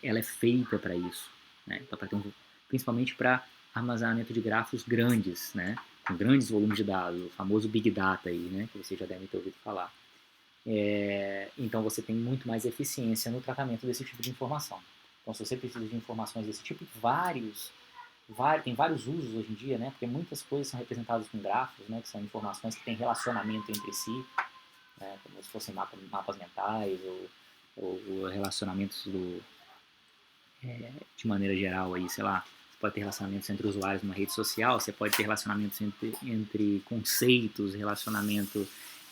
ela é feita para isso, né? Então, principalmente para armazenamento de grafos grandes, né? Com grandes volumes de dados, o famoso Big Data aí, né? Que vocês já devem ter ouvido falar. Então você tem muito mais eficiência no tratamento desse tipo de informação. Então, se você precisa de informações desse tipo, tem vários usos hoje em dia, né? Porque muitas coisas são representadas com grafos, né? Que são informações que têm relacionamento entre si, né? Como se fossem mapas mentais ou relacionamentos de maneira geral aí, sei lá. Você pode ter relacionamentos entre usuários numa rede social, você pode ter relacionamentos entre conceitos, relacionamento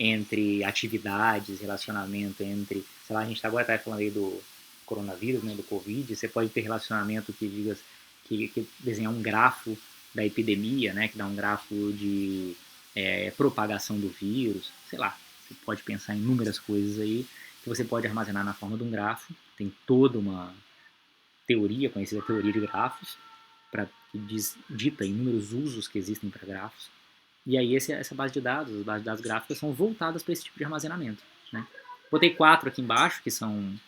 entre atividades, relacionamento entre, sei lá, a gente agora está falando aí do coronavírus, né, do Covid, você pode ter relacionamento que diga que desenhar um grafo da epidemia, né, que dá um grafo de propagação do vírus, sei lá, você pode pensar em inúmeras coisas aí que você pode armazenar na forma de um grafo, tem toda uma teoria, conhecida teoria de grafos, que dita inúmeros usos que existem para grafos. E aí essa base de dados, as bases de dados gráficas são voltadas para esse tipo de armazenamento. Né? Botei 4 aqui embaixo, que são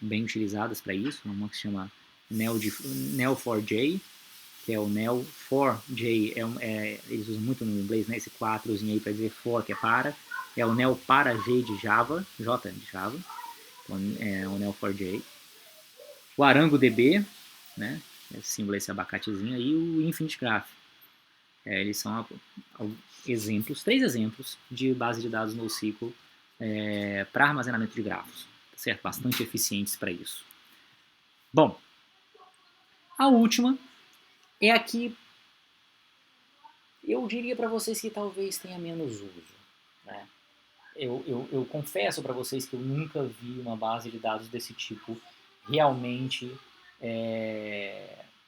bem utilizadas para isso. Uma que se chama Neo4j, que é o Neo4j, eles usam muito no inglês, né, esse 4zinho aí para dizer for, que é para. É o Neo para J de Java, J de Java, então, é o Neo4j. O ArangoDB, né, esse símbolo, esse abacatezinho, e o Infinite Graph. Eles são exemplos, 3 exemplos de base de dados NoSQL para armazenamento de grafos, certo? Bastante eficientes para isso. Bom, a última é a que eu diria para vocês que talvez tenha menos uso. Né? Eu confesso para vocês que eu nunca vi uma base de dados desse tipo realmente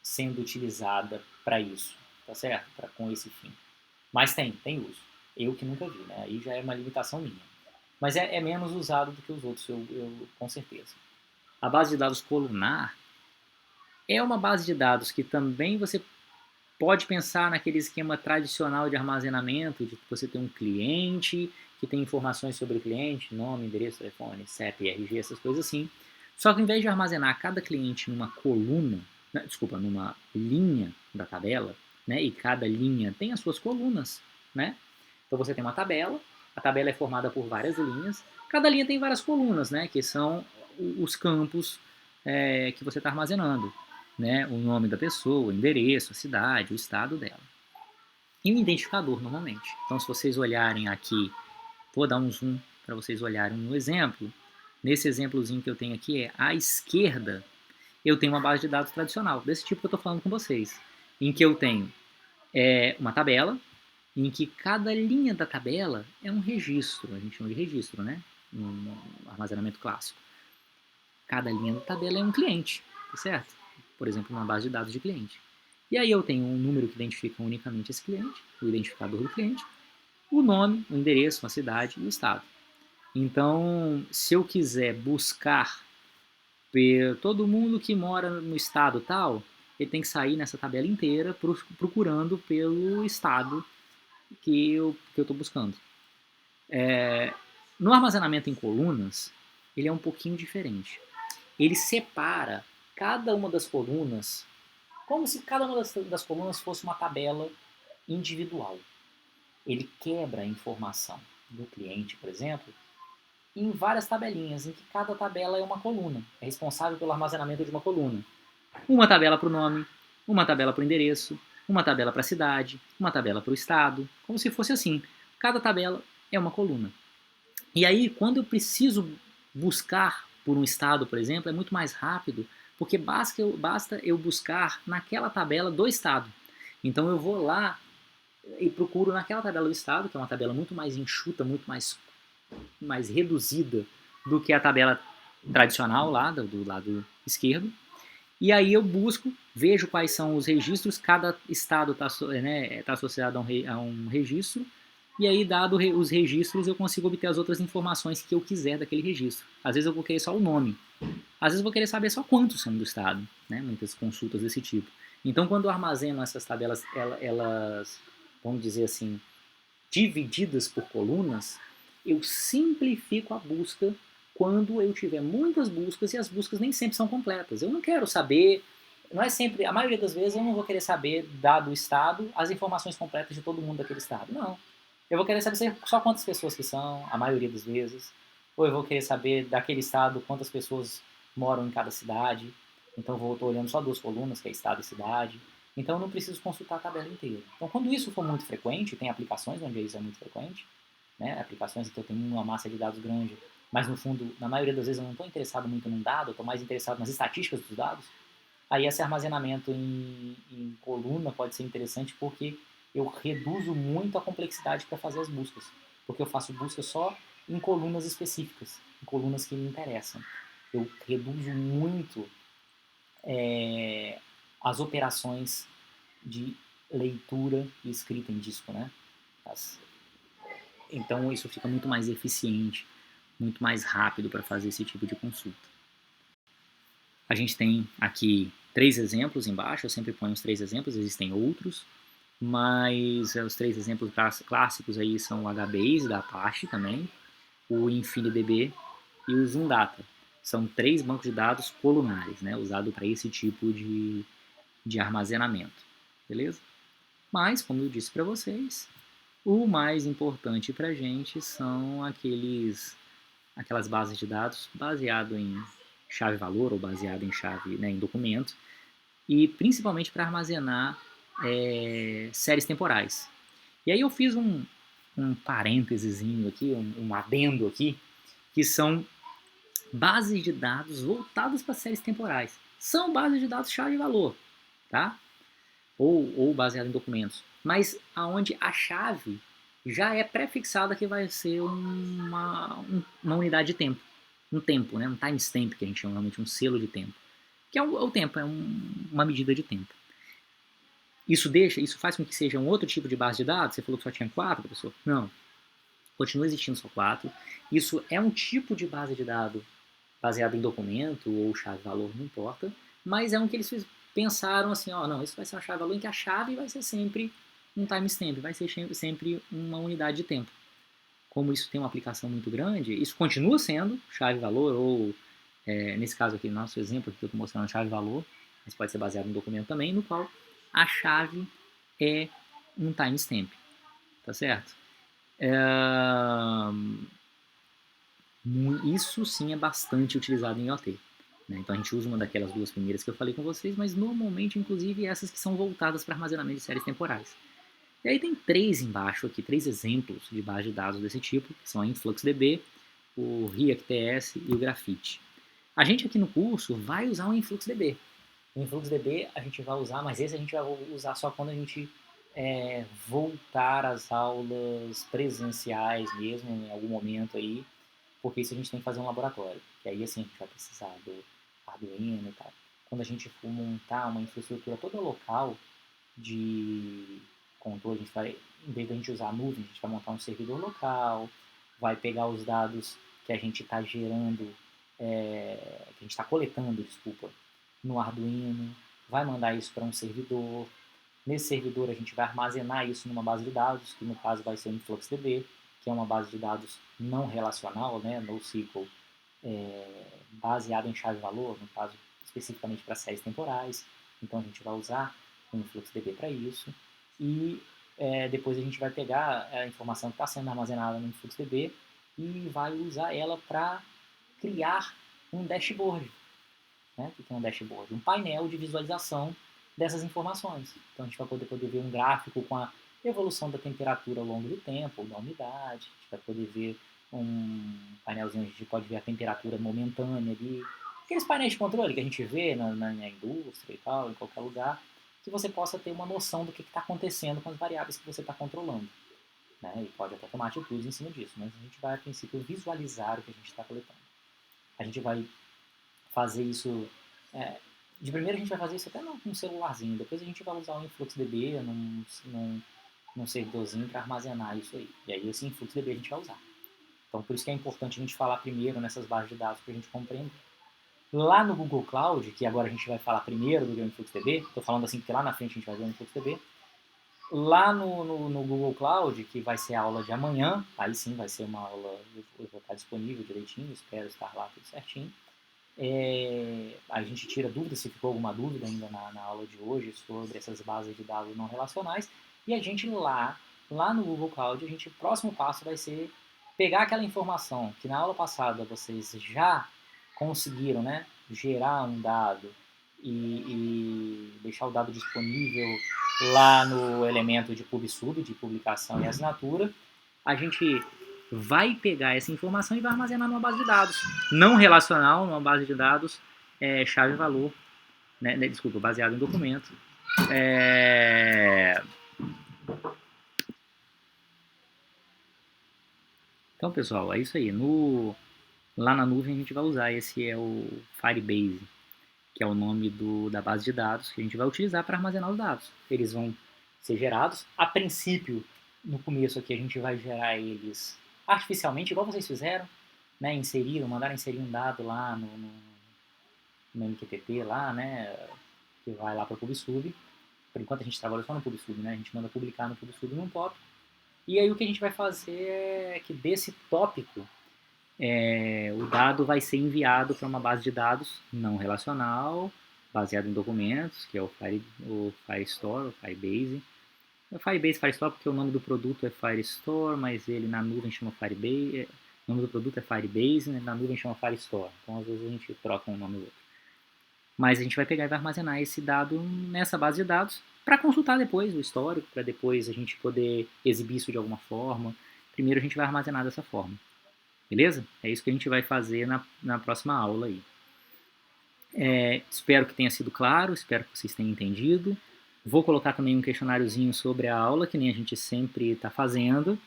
sendo utilizada para isso, tá certo? Com esse fim. Mas tem uso. Eu que nunca vi, né? Aí já é uma limitação minha. Mas é menos usado do que os outros, com certeza. A base de dados colunar é uma base de dados que também você pode pensar naquele esquema tradicional de armazenamento, de você ter um cliente que tem informações sobre o cliente, nome, endereço, telefone, CEP, RG, essas coisas assim. Só que ao invés de armazenar cada cliente numa coluna, numa linha da tabela, né, e cada linha tem as suas colunas, né? Então você tem uma tabela, a tabela é formada por várias linhas, cada linha tem várias colunas, né, que são os campos que você está armazenando. Né, o nome da pessoa, o endereço, a cidade, o estado dela. E o identificador, normalmente. Então, se vocês olharem aqui, vou dar um zoom para vocês olharem no exemplo. Nesse exemplozinho que eu tenho aqui, à esquerda, eu tenho uma base de dados tradicional, desse tipo que eu estou falando com vocês, em que eu tenho uma tabela, em que cada linha da tabela é um registro, a gente chama de registro, né? No armazenamento clássico. Cada linha da tabela é um cliente, tá certo? Por exemplo, uma base de dados de cliente. E aí eu tenho um número que identifica unicamente esse cliente, o identificador do cliente, o nome, o endereço, a cidade e o estado. Então, se eu quiser buscar todo mundo que mora no estado tal, ele tem que sair nessa tabela inteira procurando pelo estado que eu estou buscando. No armazenamento em colunas, ele é um pouquinho diferente. Ele separa cada uma das colunas como se cada uma das colunas fosse uma tabela individual. Ele quebra a informação do cliente, por exemplo, em várias tabelinhas, em que cada tabela é uma coluna, é responsável pelo armazenamento de uma coluna. Uma tabela para o nome, uma tabela para o endereço, uma tabela para a cidade, uma tabela para o estado, como se fosse assim. Cada tabela é uma coluna. E aí, quando eu preciso buscar por um estado, por exemplo, é muito mais rápido, porque basta eu buscar naquela tabela do estado. Então eu vou lá e procuro naquela tabela do estado, que é uma tabela muito mais enxuta, muito mais reduzida do que a tabela tradicional lá, do lado esquerdo, e aí eu busco, vejo quais são os registros, cada estado está tá associado a um registro, e aí, dado os registros, eu consigo obter as outras informações que eu quiser daquele registro. Às vezes eu vou querer só o nome, às vezes eu vou querer saber só quantos são do estado, né? Muitas consultas desse tipo. Então, quando eu armazeno essas tabelas, elas, vamos dizer assim, divididas por colunas, eu simplifico a busca quando eu tiver muitas buscas e as buscas nem sempre são completas. Eu não quero saber, não é sempre, a maioria das vezes eu não vou querer saber, dado o estado, as informações completas de todo mundo daquele estado. Não. Eu vou querer saber só quantas pessoas que são, a maioria das vezes. Ou eu vou querer saber daquele estado quantas pessoas moram em cada cidade. Então eu estou olhando só duas colunas, que é estado e cidade. Então eu não preciso consultar a tabela inteira. Então quando isso for muito frequente, tem aplicações onde isso é muito frequente, né? Aplicações em que eu tenho uma massa de dados grande, mas no fundo, na maioria das vezes eu não estou interessado muito num dado, eu estou mais interessado nas estatísticas dos dados. Aí esse armazenamento em coluna pode ser interessante porque eu reduzo muito a complexidade para fazer as buscas. Porque eu faço buscas só em colunas específicas, em colunas que me interessam. Eu reduzo muito as operações de leitura e escrita em disco, né? Então isso fica muito mais eficiente, muito mais rápido para fazer esse tipo de consulta. A gente tem aqui 3 exemplos embaixo, eu sempre ponho os 3 exemplos, existem outros, mas os 3 exemplos clássicos aí são o HBase da Apache também, o InfiniDB e o ZoomData. São 3 bancos de dados colunares, né, usados para esse tipo de armazenamento, beleza? Mas, como eu disse para vocês, o mais importante para a gente são aquelas bases de dados baseado em chave-valor ou baseado em chave, né, em documento, e principalmente para armazenar séries temporais. E aí eu fiz um parênteses aqui, um adendo aqui, que são bases de dados voltadas para séries temporais. São bases de dados chave-valor, tá? Ou baseado em documentos. Mas aonde a chave já é prefixada que vai ser uma unidade de tempo. Um tempo, né? Um timestamp, que a gente chama realmente um selo de tempo. Que é o tempo, uma medida de tempo. Isso faz com que seja um outro tipo de base de dados? Você falou que só tinha 4, professor? Não. Continua existindo só 4. Isso é um tipo de base de dados baseado em documento ou chave-valor, não importa. Mas é um que eles pensaram assim, ó, não, isso vai ser uma chave-valor em que a chave vai ser sempre um timestamp, vai ser sempre uma unidade de tempo. Como isso tem uma aplicação muito grande, isso continua sendo chave-valor ou, nesse caso aqui, no nosso exemplo que eu estou mostrando chave-valor, mas pode ser baseado em documento também, no qual a chave é um timestamp, tá certo? Isso sim é bastante utilizado em IoT. Né? Então a gente usa uma daquelas duas primeiras que eu falei com vocês, mas normalmente, inclusive, essas que são voltadas para armazenamento de séries temporais. E aí tem 3 embaixo aqui, 3 exemplos de base de dados desse tipo, que são a InfluxDB, o ReactTS e o Graphite. A gente aqui no curso vai usar o InfluxDB. O InfluxDB a gente vai usar, mas esse a gente vai usar só quando a gente voltar às aulas presenciais mesmo, em algum momento aí, porque isso a gente tem que fazer um laboratório. Que aí assim a gente vai precisar do Arduino e tal. Quando a gente for montar uma infraestrutura toda local de controle, a gente vai, em vez de a gente usar a nuvem, a gente vai montar um servidor local, vai pegar os dados que a gente está gerando, que a gente está coletando, desculpa, no Arduino, vai mandar isso para um servidor. Nesse servidor a gente vai armazenar isso numa base de dados, que no caso vai ser o InfluxDB, que é uma base de dados não relacional, né, NoSQL, baseada em chave-valor, no caso especificamente para séries temporais. Então a gente vai usar o InfluxDB para isso. E depois a gente vai pegar a informação que está sendo armazenada no InfluxDB e vai usar ela para criar um dashboard. Né? O que é um dashboard? Um painel de visualização dessas informações. Então a gente vai poder ver um gráfico com a evolução da temperatura ao longo do tempo, ou da umidade. A gente vai poder ver um painelzinho onde a gente pode ver a temperatura momentânea ali. Aqueles painéis de controle que a gente vê na indústria e tal, em qualquer lugar, que você possa ter uma noção do que está acontecendo com as variáveis que você está controlando. Né? E pode até tomar atitudes em cima disso, mas a gente vai, a princípio, visualizar o que a gente está coletando. A gente vai fazer isso... de primeiro a gente vai fazer isso até num celularzinho, depois a gente vai usar o InfluxDB num servidorzinho para armazenar isso aí. E aí esse InfluxDB a gente vai usar. Então por isso que é importante a gente falar primeiro nessas bases de dados para a gente compreender. Lá no Google Cloud, que agora a gente vai falar primeiro do que o InfluxDB, estou falando assim porque lá na frente a gente vai ver o InfluxDB, lá no Google Cloud, que vai ser a aula de amanhã, aí sim vai ser uma aula, eu vou estar disponível direitinho, espero estar lá tudo certinho. A gente tira dúvidas, se ficou alguma dúvida ainda na aula de hoje sobre essas bases de dados não relacionais, e a gente lá no Google Cloud, o próximo passo vai ser pegar aquela informação que na aula passada vocês já conseguiram, né, gerar um dado e deixar o dado disponível lá no elemento de PubSub, de publicação e assinatura. A gente vai pegar essa informação e vai armazenar numa base de dados não relacional, numa base de dados chave-valor, né, desculpa, baseado em documento. Então, pessoal, é isso aí. Lá na nuvem a gente vai usar, esse é o Firebase, que é o nome da base de dados que a gente vai utilizar para armazenar os dados. Eles vão ser gerados. A princípio, no começo aqui, a gente vai gerar eles artificialmente, igual vocês fizeram, né? Mandaram inserir um dado lá no MQTT lá, né? Que vai lá para o PubSub. Por enquanto a gente trabalha só no PubSub, né? A gente manda publicar no PubSub num tópico. E aí o que a gente vai fazer é que desse tópico o dado vai ser enviado para uma base de dados não relacional, baseada em documentos, que é o Firestore, o Firebase. O Firebase Firestore porque o nome do produto é Firestore, mas ele na nuvem chama Firebase. O nome do produto é Firebase, né? Na nuvem chama Firestore. Então às vezes a gente troca um nome ou outro. Mas a gente vai pegar e vai armazenar esse dado nessa base de dados para consultar depois o histórico, para depois a gente poder exibir isso de alguma forma. Primeiro a gente vai armazenar dessa forma. Beleza? É isso que a gente vai fazer na próxima aula aí. Espero que tenha sido claro, espero que vocês tenham entendido. Vou colocar também um questionáriozinho sobre a aula, que nem a gente sempre está fazendo,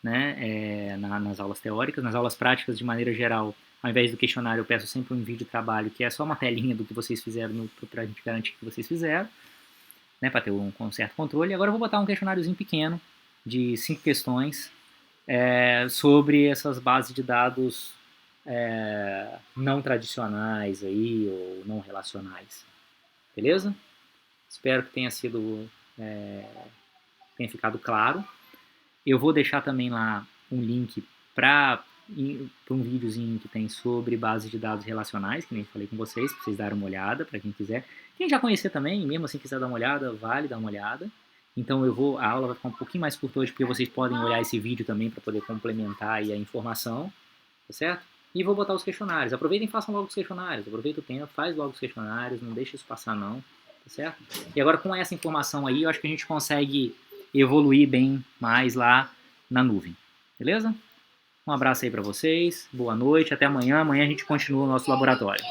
né, nas aulas teóricas. Nas aulas práticas, de maneira geral, ao invés do questionário, eu peço sempre um vídeo trabalho, que é só uma telinha do que vocês fizeram, para a gente garantir que vocês fizeram, né, para ter um certo controle. Agora eu vou botar um questionáriozinho pequeno, de 5 questões, sobre essas bases de dados não tradicionais aí, ou não relacionais. Beleza? Espero que tenha ficado claro. Eu vou deixar também lá um link para um videozinho que tem sobre base de dados relacionais, que nem falei com vocês, para vocês darem uma olhada, para quem quiser. Quem já conhecer também, mesmo assim quiser dar uma olhada, vale dar uma olhada. Então a aula vai ficar um pouquinho mais curta hoje, porque vocês podem olhar esse vídeo também para poder complementar aí a informação, tá certo? E vou botar os questionários. Aproveitem e façam logo os questionários. Aproveita o tempo, faz logo os questionários, não deixa isso passar não, tá certo? E agora com essa informação aí, eu acho que a gente consegue evoluir bem mais lá na nuvem. Beleza? Um abraço aí para vocês, boa noite, até amanhã. Amanhã a gente continua o nosso laboratório.